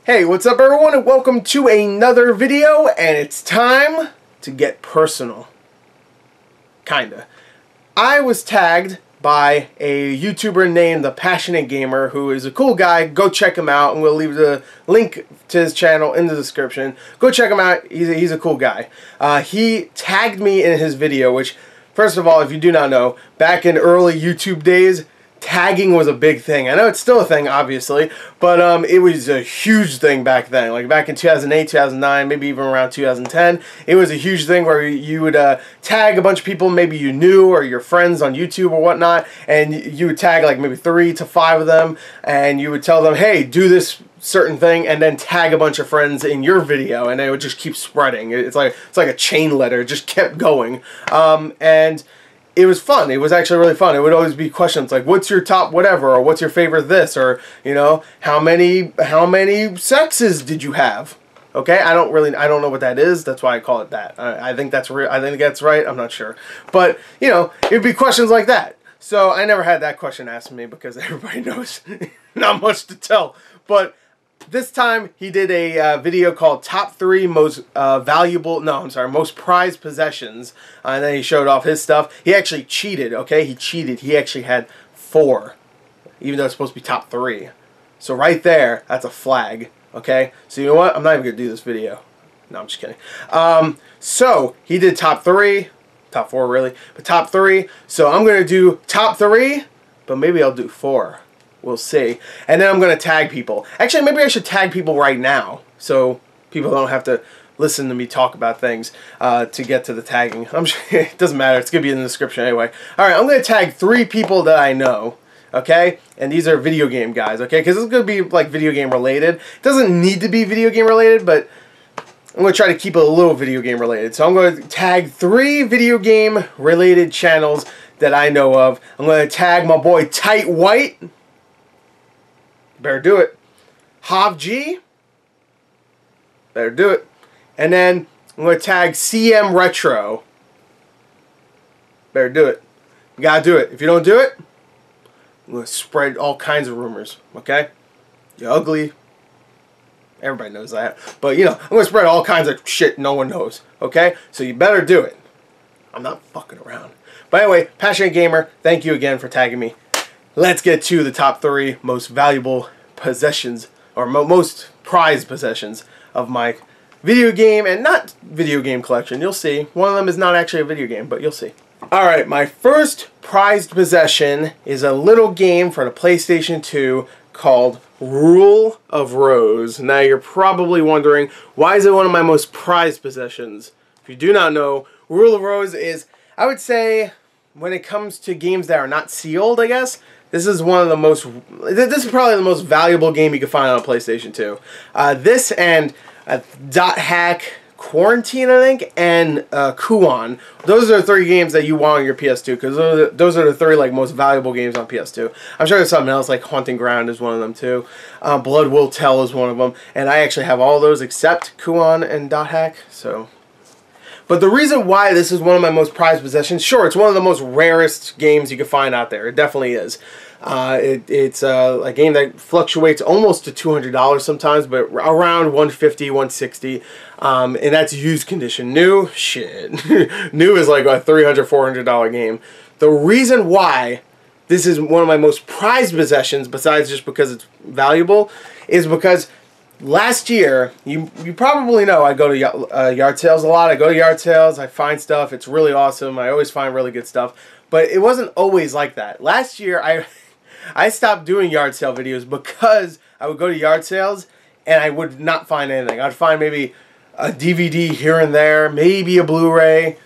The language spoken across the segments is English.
Hey, what's up everyone, and welcome to another video, and it's time to get personal. Kinda. I was tagged by a YouTuber named The Passionate Gamer, who is a cool guy. Go check him out, and we'll leave the link to his channel in the description. Go check him out, he's a cool guy. He tagged me in his video, which, first of all, if you do not know, back in early YouTube days, tagging was a big thing. I know it's still a thing, obviously, but it was a huge thing back then. Like back in 2008, 2009, maybe even around 2010, it was a huge thing where you would tag a bunch of people maybe you knew or your friends on YouTube or whatnot, and you would tag like maybe 3 to 5 of them, and you would tell them, hey, do this certain thing, and then tag a bunch of friends in your video, and it would just keep spreading. It's like a chain letter. It just kept going, and it was fun. It was actually really fun. It would always be questions like, what's your top whatever, or what's your favorite this, or, you know, how many sexes did you have? Okay, I don't know what that is. That's why I call it that. I think that's real. I think that's right. I'm not sure. But, you know, it'd be questions like that. So I never had that question asked me because everybody knows not much to tell. But this time he did a video called Top 3 Most Most Prized Possessions, and then he showed off his stuff. He actually cheated, okay? He cheated. He actually had 4, even though it's supposed to be top 3. So right there, that's a flag, okay? So you know what? I'm not even going to do this video. No, I'm just kidding. So he did top 3, top 4 really, but top 3. So I'm going to do top 3, but maybe I'll do 4. We'll see. And then I'm going to tag people. Actually, maybe I should tag people right now so people don't have to listen to me talk about things to get to the tagging. It doesn't matter. It's going to be in the description anyway. Alright, I'm going to tag 3 people that I know. Okay? And these are video game guys. Okay? Because this is going to be like video game related. It doesn't need to be video game related, but I'm going to try to keep it a little video game related. So I'm going to tag 3 video game related channels that I know of. I'm going to tag my boy Tight White. Better do it. Jav Geez. Better do it. And then I'm going to tag CM Retro. Better do it. You gotta do it. If you don't do it, I'm going to spread all kinds of rumors. Okay? You're ugly. Everybody knows that. But, you know, I'm going to spread all kinds of shit no one knows. Okay? So you better do it. I'm not fucking around. But anyway, Passionate Gamer, thank you again for tagging me. Let's get to the top 3 most valuable possessions, or most prized possessions of my video game and not video game collection. You'll see. One of them is not actually a video game, but you'll see. Alright, my first prized possession is a little game for the PlayStation 2 called Rule of Rose. Now you're probably wondering, why is it one of my most prized possessions? If you do not know, Rule of Rose is, I would say, when it comes to games that are not sealed, I guess, this is one of the most, this is probably the most valuable game you can find on a PlayStation 2. This and Dot Hack, Quarantine, I think, and Kuon. Those are the 3 games that you want on your PS2, because those are the 3 like most valuable games on PS2. I'm sure there's something else, like Haunting Ground is one of them too. Blood Will Tell is one of them, and I actually have all those except Kuon and Dot Hack, so. But the reason why this is one of my most prized possessions, sure, it's one of the most rarest games you can find out there. It definitely is. It's a game that fluctuates almost to $200 sometimes, but around $150, $160, and that's used condition. New, shit. New is like a $300, $400 game. The reason why this is one of my most prized possessions, besides just because it's valuable, is because last year, you probably know I go to yard sales a lot. I go to yard sales, I find stuff, it's really awesome, I always find really good stuff, but it wasn't always like that. Last year, I stopped doing yard sale videos because I would go to yard sales and I would not find anything. I'd find maybe a DVD here and there, maybe a Blu-ray.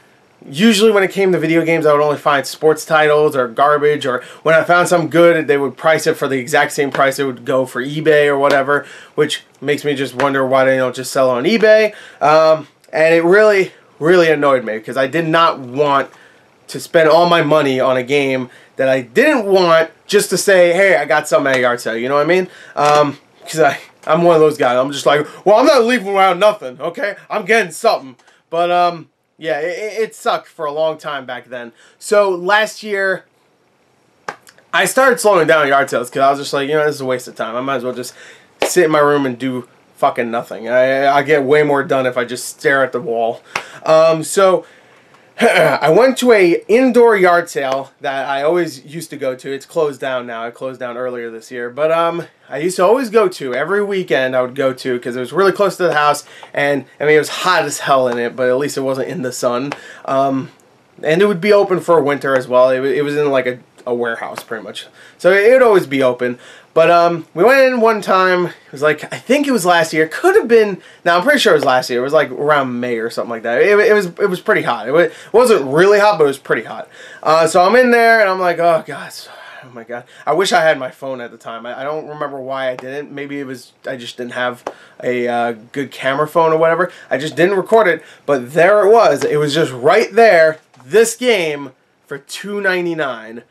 Usually when it came to video games, I would only find sports titles or garbage, or when I found something good, they would price it for the exact same price it would go for eBay or whatever, which makes me just wonder why they don't just sell on eBay. And it really, really annoyed me because I did not want to spend all my money on a game that I didn't want just to say, hey, I got something at a yard sale, you know what I mean? Because I'm one of those guys. I'm just like, well, I'm not leaving around nothing, okay? I'm getting something. But, yeah, it sucked for a long time back then. So last year, I started slowing down yard sales because I was just like, you know, this is a waste of time. I might as well just sit in my room and do fucking nothing. I get way more done if I just stare at the wall. So I went to a indoor yard sale that I always used to go to. It's closed down now. It closed down earlier this year. But I used to always go to, every weekend I would go to, because it was really close to the house. And I mean, it was hot as hell in it, but at least it wasn't in the sun. And it would be open for winter as well. It was in like a warehouse pretty much. So it would always be open. But we went in one time. It was like, I think it was last year. Could have been. No, I'm pretty sure it was last year. It was like around May or something like that. It was pretty hot. It wasn't really hot, but it was pretty hot. So I'm in there and I'm like, oh gosh, oh my god. I wish I had my phone at the time. I don't remember why I didn't. Maybe it was I just didn't have a good camera phone or whatever. I just didn't record it. But there it was. It was just right there. This game for $2.99.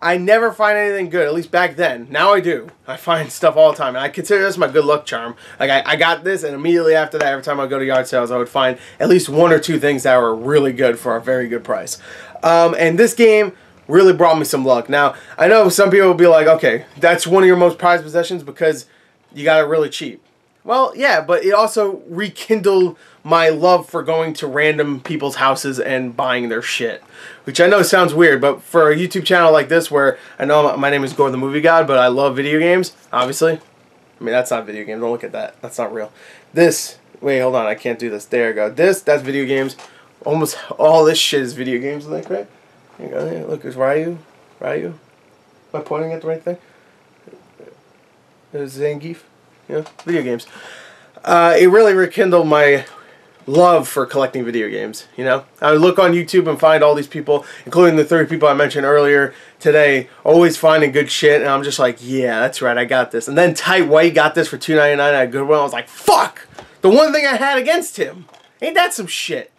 I never find anything good, at least back then. Now I do. I find stuff all the time. And I consider this my good luck charm. Like, I got this, and immediately after that, every time I go to yard sales, I would find at least one or two things that were really good for a very good price. And this game really brought me some luck. Now, I know some people will be like, okay, that's one of your most prized possessions because you got it really cheap. Well, yeah, but it also rekindled my love for going to random people's houses and buying their shit. Which I know sounds weird, but for a YouTube channel like this where I know my name is GorTheMovieGod, but I love video games, obviously. I mean, that's not video games. Don't look at that. That's not real. This, wait, hold on. I can't do this. There you go. That's video games. Almost all this shit is video games, isn't that correct? There you go. Look, it's Ryu. Am I pointing at the right thing? There's Zangief. Yeah, video games. It really rekindled my love for collecting video games, you know? I would look on YouTube and find all these people, including the 30 people I mentioned earlier today, always finding good shit, and I'm just like, yeah, that's right, I got this. And then Tight White got this for $2.99 at Goodwill. I was like, fuck! The one thing I had against him! Ain't that some shit?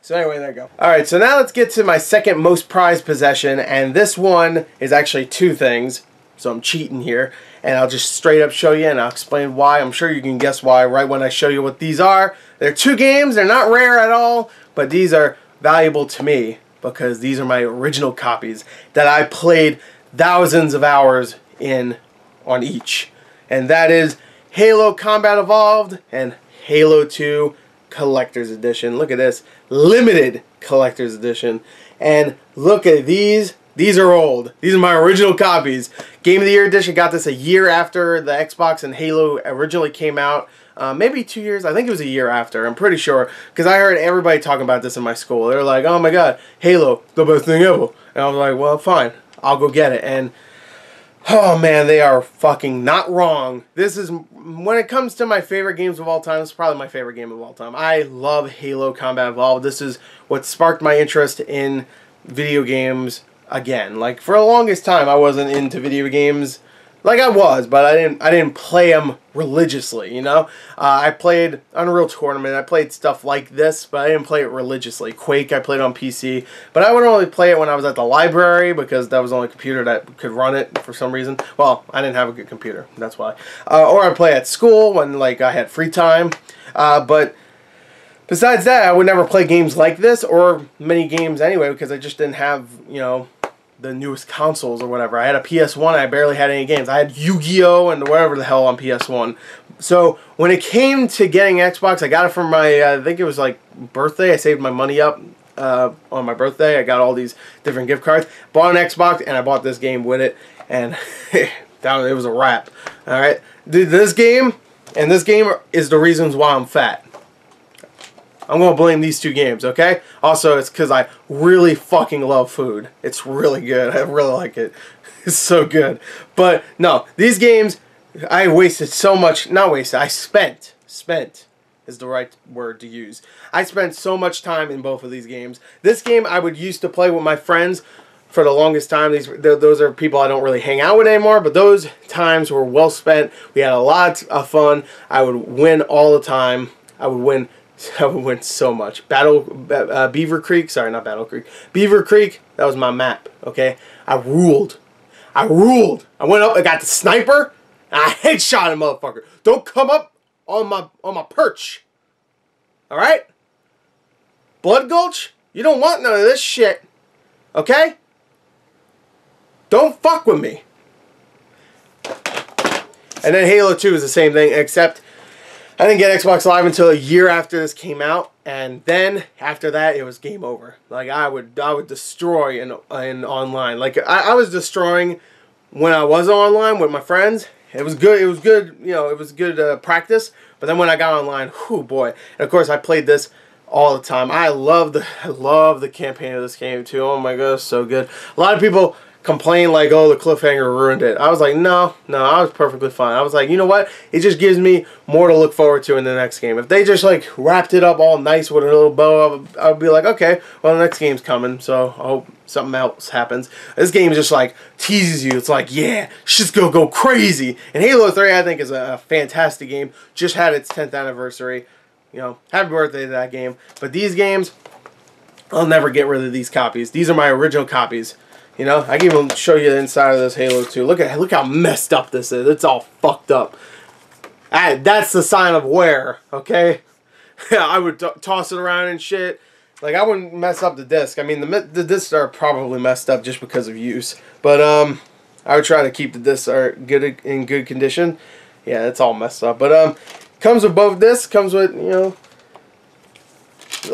So anyway, there you go. Alright, so now let's get to my second most prized possession, and this one is actually two things. So I'm cheating here, and I'll just straight up show you, and I'll explain why. I'm sure you can guess why right when I show you what these are. They're two games. They're not rare at all, but these are valuable to me because these are my original copies that I played thousands of hours in on each. And that is Halo Combat Evolved and Halo 2 Collector's Edition. Look at this. Limited Collector's Edition. And look at these. These are old. These are my original copies. Game of the Year Edition got this a year after the Xbox and Halo originally came out. Maybe 2 years. I think it was a year after. I'm pretty sure. Because I heard everybody talking about this in my school. They were like, oh my god, Halo, the best thing ever. And I was like, well, fine. I'll go get it. And, oh man, they are fucking not wrong. This is, when it comes to my favorite games of all time, this is probably my favorite game of all time. I love Halo Combat Evolved. This is what sparked my interest in video games. Again, like for the longest time, I wasn't into video games. Like I was, but I didn't play them religiously. You know, I played Unreal Tournament. I played stuff like this, but I didn't play it religiously. Quake, I played on PC, but I would only play it when I was at the library because that was the only computer that could run it for some reason. Well, I didn't have a good computer. That's why. Or I play at school when like I had free time. But besides that, I would never play games like this or many games anyway because I just didn't have, you know, the newest consoles or whatever. I had a PS1 and I barely had any games. I had Yu-Gi-Oh! And whatever the hell on PS1. So when it came to getting Xbox, I got it for my, I think it was like birthday. I saved my money up on my birthday. I got all these different gift cards. Bought an Xbox and I bought this game with it. And it was a wrap. Alright. This game is the reasons why I'm fat. I'm going to blame these two games, okay? Also, it's because I really fucking love food. It's really good. I really like it. It's so good. But, no, these games, I wasted so much, not wasted, I spent is the right word to use. I spent so much time in both of these games. This game I would used to play with my friends for the longest time. Those are people I don't really hang out with anymore, but those times were well spent. We had a lot of fun. I would win all the time. I would win so much. Beaver Creek, sorry, not Battle Creek. Beaver Creek, that was my map, okay? I ruled. I went up, I got the sniper, and I headshot a motherfucker. Don't come up on my perch. Alright? Blood Gulch, you don't want none of this shit. Okay? Don't fuck with me. And then Halo 2 is the same thing, except I didn't get Xbox Live until a year after this came out, and then after that it was game over. Like I would destroy in online. Like I was destroying when I was online with my friends. It was good. It was good. You know, it was good practice. But then when I got online, whew, boy! And of course, I played this all the time. I love the campaign of this game too. Oh my gosh, so good. A lot of people complain like, oh, the cliffhanger ruined it. I was like, no, I was perfectly fine. I was like, you know what? It just gives me more to look forward to in the next game. If they just like wrapped it up all nice with a little bow, I would be like, okay, well, the next game's coming, so I hope something else happens. This game just like teases you. It's like, yeah, shit's gonna go crazy. And Halo 3, I think, is a fantastic game. Just had its 10th anniversary. You know, happy birthday to that game. But these games, I'll never get rid of these copies. These are my original copies. You know, I can even show you the inside of this Halo 2. Look how messed up this is. It's all fucked up. That's the sign of wear, okay? I would toss it around and shit. Like, I wouldn't mess up the disc. I mean, the discs are probably messed up just because of use. But, I would try to keep the discs in good condition. Yeah, it's all messed up. But, comes with both discs. Comes with, you know...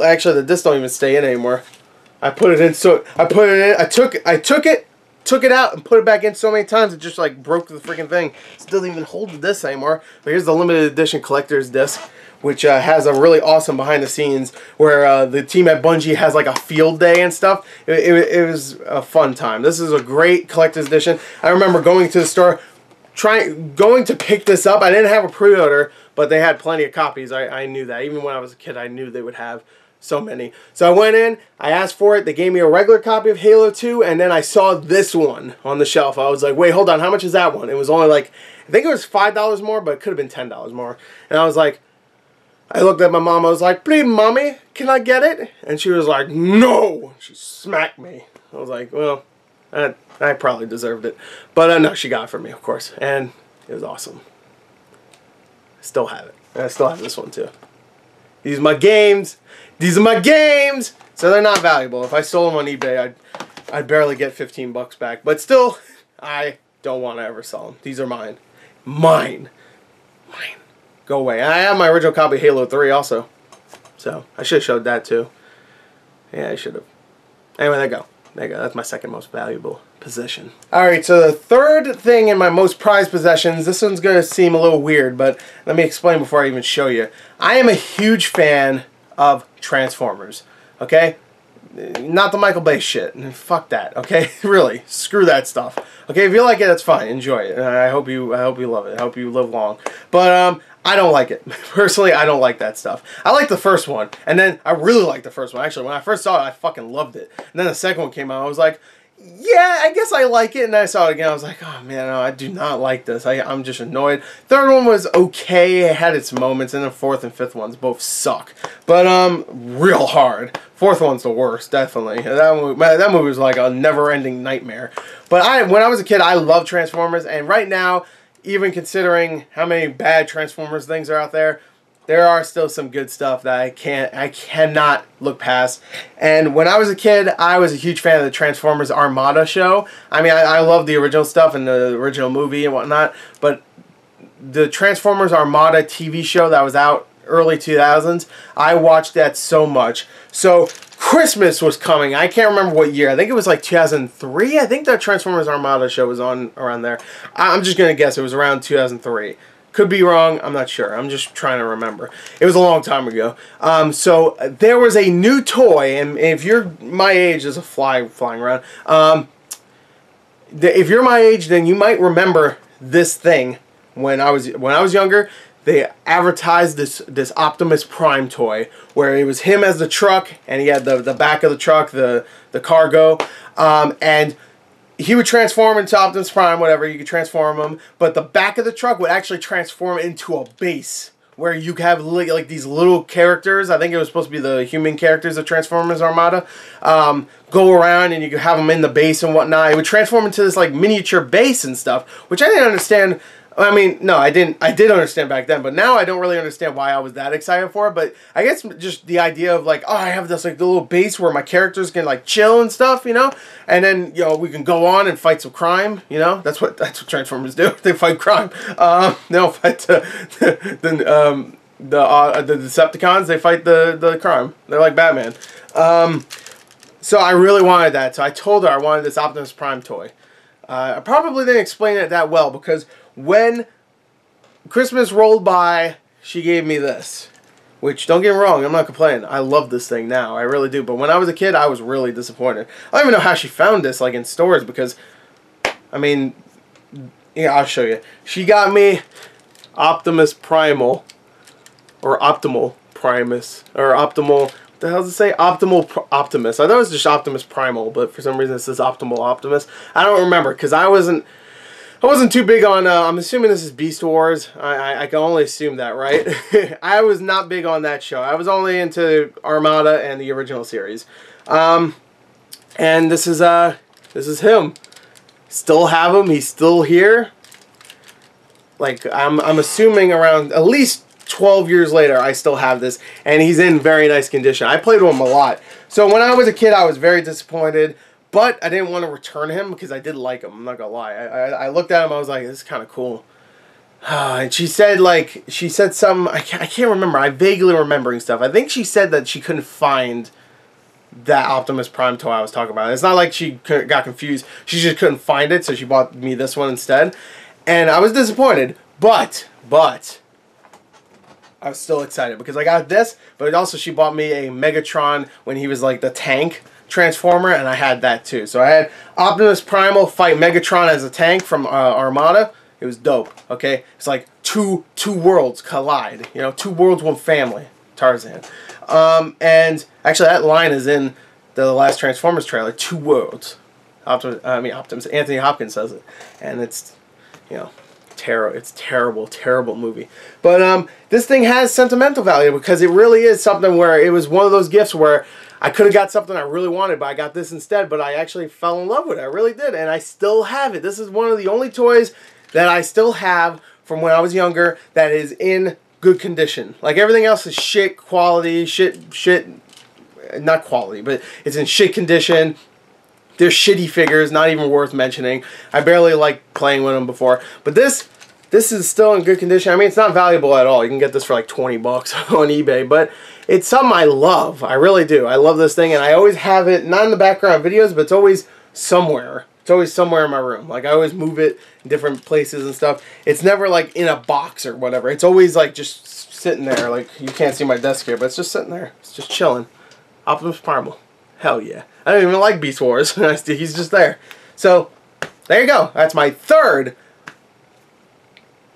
Actually, the discs don't even stay in anymore. I put it in, so I put it in. I took it out and put it back in so many times it just like broke the freaking thing. It doesn't even hold the disc anymore. But here's the limited edition collector's disc, which has a really awesome behind the scenes where the team at Bungie has like a field day and stuff. It was a fun time. This is a great collector's edition. I remember going to the store, going to pick this up. I didn't have a pre-order, but they had plenty of copies. I knew that. Even when I was a kid, I knew they would have so many. So I went in, I asked for it, they gave me a regular copy of Halo 2, and then I saw this one on the shelf. I was like, wait, hold on, how much is that one? It was only like, I think it was $5 more, but it could have been $10 more. And I was like, I looked at my mom, I was like, please, mommy, can I get it? And she was like, no! She smacked me. I was like, well, I probably deserved it. But no, she got it for me, of course. And it was awesome. I still have it. And I still have this one, too. These are my games. These are my games. So they're not valuable. If I stole them on eBay, I'd barely get 15 bucks back. But still, I don't want to ever sell them. These are mine. Mine. Go away. I have my original copy of Halo 3 also. So I should have showed that too. Yeah, I should have. Anyway, there you go. There you go. That's my second most valuable possession. Alright, so the third thing in my most prized possessions, this one's going to seem a little weird, but let me explain before I even show you. I am a huge fan of Transformers, okay? Not the Michael Bay shit. Fuck that, okay? Really, screw that stuff. Okay, if you like it, that's fine. Enjoy it. I hope you love it. I hope you live long. But I don't like it. Personally, I don't like that stuff. I like the first one, and then I really liked the first one. Actually, when I first saw it, I fucking loved it. And then the second one came out, I was like, yeah, I guess I like it. And then I saw it again, I was like, oh man, no, I do not like this. I'm just annoyed. Third one was okay, it had its moments, and the fourth and fifth ones both suck. But real hard. Fourth one's the worst, definitely. That movie was like a never-ending nightmare. But when I was a kid, I loved Transformers, and right now, even considering how many bad Transformers things are out there, there are still some good stuff that I cannot look past. And when I was a kid, I was a huge fan of the Transformers Armada show. I mean, I love the original stuff and the original movie and whatnot, but the Transformers Armada TV show that was out early 2000s, I watched that so much. So Christmas was coming. I can't remember what year. I think it was like 2003. I think that Transformers Armada show was on around there. I'm just going to guess it was around 2003. Could be wrong. I'm not sure. I'm just trying to remember. It was a long time ago. So there was a new toy, and if you're my age, there's a flying around. If you're my age, then you might remember this thing. When I was younger, they advertised this Optimus Prime toy where it was him as the truck, and he had the back of the truck, the cargo, and he would transform into Optimus Prime, whatever, you could transform him, but the back of the truck would actually transform into a base where you could have like these little characters, I think it was supposed to be the human characters of Transformers Armada, go around and you could have them in the base and whatnot. It would transform into this like miniature base and stuff, which I didn't understand I mean, no, I didn't. I did understand back then, but now I don't really understand why I was that excited for it. But I guess just the idea of like, oh, I have this like the little base where my characters can like chill and stuff, you know, and then we can go on and fight some crime, you know. That's what Transformers do. They fight crime. They don't fight the Decepticons. They fight the crime. They're like Batman. So I really wanted that. So I told her I wanted this Optimus Prime toy. I probably didn't explain it that well because when Christmas rolled by, she gave me this. Which, don't get me wrong, I'm not complaining. I love this thing now. I really do. But when I was a kid, I was really disappointed. I don't even know how she found this, like, in stores because, I mean, yeah, I'll show you. She got me Optimus Primal, or Optimal Primus, or Optimal... What the hell does it say? Optimal Optimus. I thought it was just Optimus Primal, but for some reason it says Optimal Optimus. I don't remember because I wasn't too big on. I'm assuming this is Beast Wars. I can only assume that, right? I was not big on that show. I was only into Armada and the original series. And this is him. Still have him. He's still here. Like I'm assuming around at least 12 years later, I still have this, and he's in very nice condition. I played with him a lot. So when I was a kid, I was very disappointed, but I didn't want to return him because I did like him. I'm not gonna lie. I looked at him, I was like, this is kind of cool. And she said something, I can't remember. I'm vaguely remembering stuff. I think she said that she couldn't find that Optimus Prime toy I was talking about. It's not like she got confused. She just couldn't find it, so she bought me this one instead. And I was disappointed, but I was still excited because I got this, but also she bought me a Megatron when he was like the tank Transformer, and I had that too. So I had Optimus Primal fight Megatron as a tank from Armada. It was dope, okay? It's like two worlds collide, you know, two worlds, one family. Tarzan. And actually that line is in the last Transformers trailer, two worlds. Optimus, Anthony Hopkins says it. And it's, you know, it's terrible movie. But this thing has sentimental value because it really is something where it was one of those gifts where I could have got something I really wanted, but I got this instead, but I actually fell in love with it. I really did, and I still have it. This is one of the only toys that I still have from when I was younger that is in good condition. Like everything else is shit quality, not quality, but it's in shit condition. They're shitty figures, not even worth mentioning. I barely liked playing with them before. But this is still in good condition. I mean, it's not valuable at all. You can get this for like 20 bucks on eBay. But it's something I love. I really do. I love this thing. And I always have it, not in the background videos, but it's always somewhere. It's always somewhere in my room. Like, I always move it in different places and stuff. It's never like in a box or whatever. It's always like just sitting there. Like, you can't see my desk here, but it's just sitting there. It's just chilling. Optimus Primal. Hell yeah. I don't even like Beast Wars. He's just there. So, there you go. That's my third.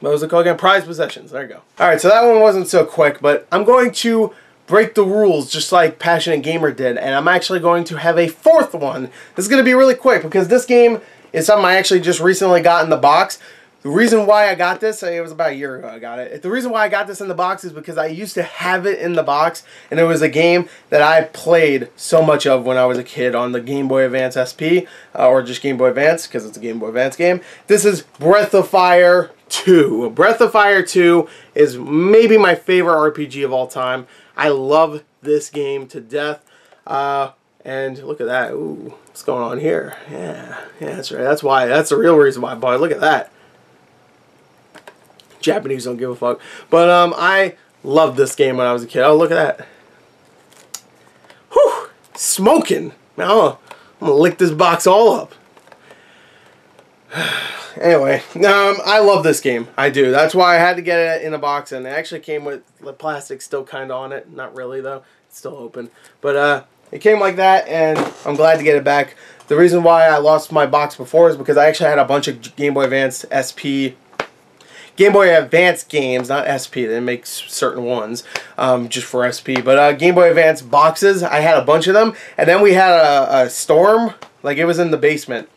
What was it called again? Prized possessions. There you go. Alright, so that one wasn't so quick, but I'm going to break the rules just like Passionate Gamer did, and I'm actually going to have a fourth one. This is going to be really quick because this game is something I actually just recently got in the box. The reason why I got this, it was about a year ago I got it. The reason why I got this in the box is because I used to have it in the box, and it was a game that I played so much of when I was a kid on the Game Boy Advance SP, or just Game Boy Advance, because it's a Game Boy Advance game. This is Breath of Fire 2. Breath of Fire 2 is maybe my favorite RPG of all time. I love this game to death. And look at that. Ooh, what's going on here? Yeah, that's right. That's the real reason why I bought it. Look at that. Japanese don't give a fuck. But I loved this game when I was a kid. Oh, look at that. Whew! Smoking. Now I'm gonna lick this box all up. Anyway, I love this game. I do. That's why I had to get it in a box, and it actually came with the plastic still kind of on it. Not really though. It's still open. But it came like that, and I'm glad to get it back. The reason why I lost my box before is because I actually had a bunch of Game Boy Advance SP. Game Boy Advance games, not SP, they make certain ones just for SP, but Game Boy Advance boxes, I had a bunch of them, and then we had a storm, like it was in the basement.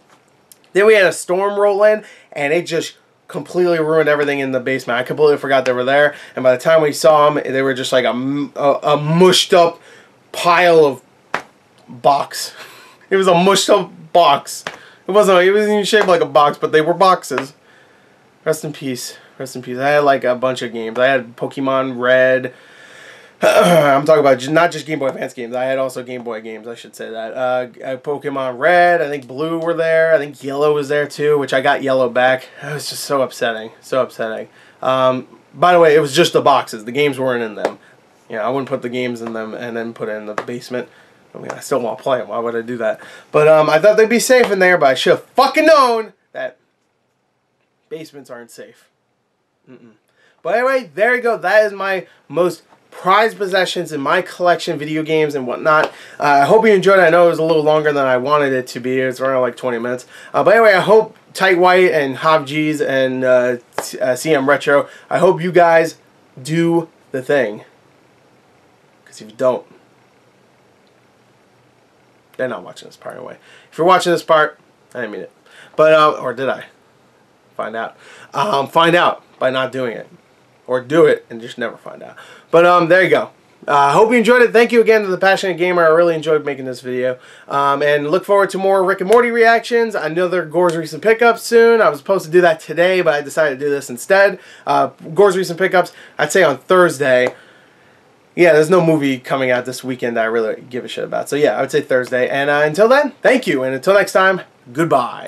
Then we had a storm roll in, and it just completely ruined everything in the basement. I completely forgot they were there, and by the time we saw them, they were just like a mushed up pile of box. It was a mushed up box. It wasn't even shaped like a box, but they were boxes. Rest in peace. Rest in peace. I had like a bunch of games. I had Pokemon Red. I'm talking about not just Game Boy Advance games. I had also Game Boy games. I should say that. Pokemon Red. I think Blue were there. I think Yellow was there too, which I got Yellow back. It was just so upsetting. So upsetting. By the way, it was just the boxes. The games weren't in them. You know, I wouldn't put the games in them and then put it in the basement. I mean, I still want to play them. Why would I do that? But I thought they'd be safe in there, but I should have fucking known that basements aren't safe. But anyway, there you go. That is my most prized possessions in my collection, video games and whatnot. I hope you enjoyed it. I know it was a little longer than I wanted it to be. It's around like 20 minutes. But anyway, I hope Tight White and Jav Geez and CM Retro, I hope you guys do the thing. Because if you don't, they're not watching this part anyway. If you're watching this part, I didn't mean it. But, or did I? Find out. Find out by not doing it. Or do it and just never find out. But there you go. Hope you enjoyed it. Thank you again to the Passionate Gamer. I really enjoyed making this video. And look forward to more Rick and Morty reactions. Another Gore's Recent Pickups soon. I was supposed to do that today, but I decided to do this instead. Gore's Recent Pickups, I'd say on Thursday. Yeah, there's no movie coming out this weekend that I really give a shit about. So yeah, I would say Thursday. And until then, thank you. And until next time, goodbye.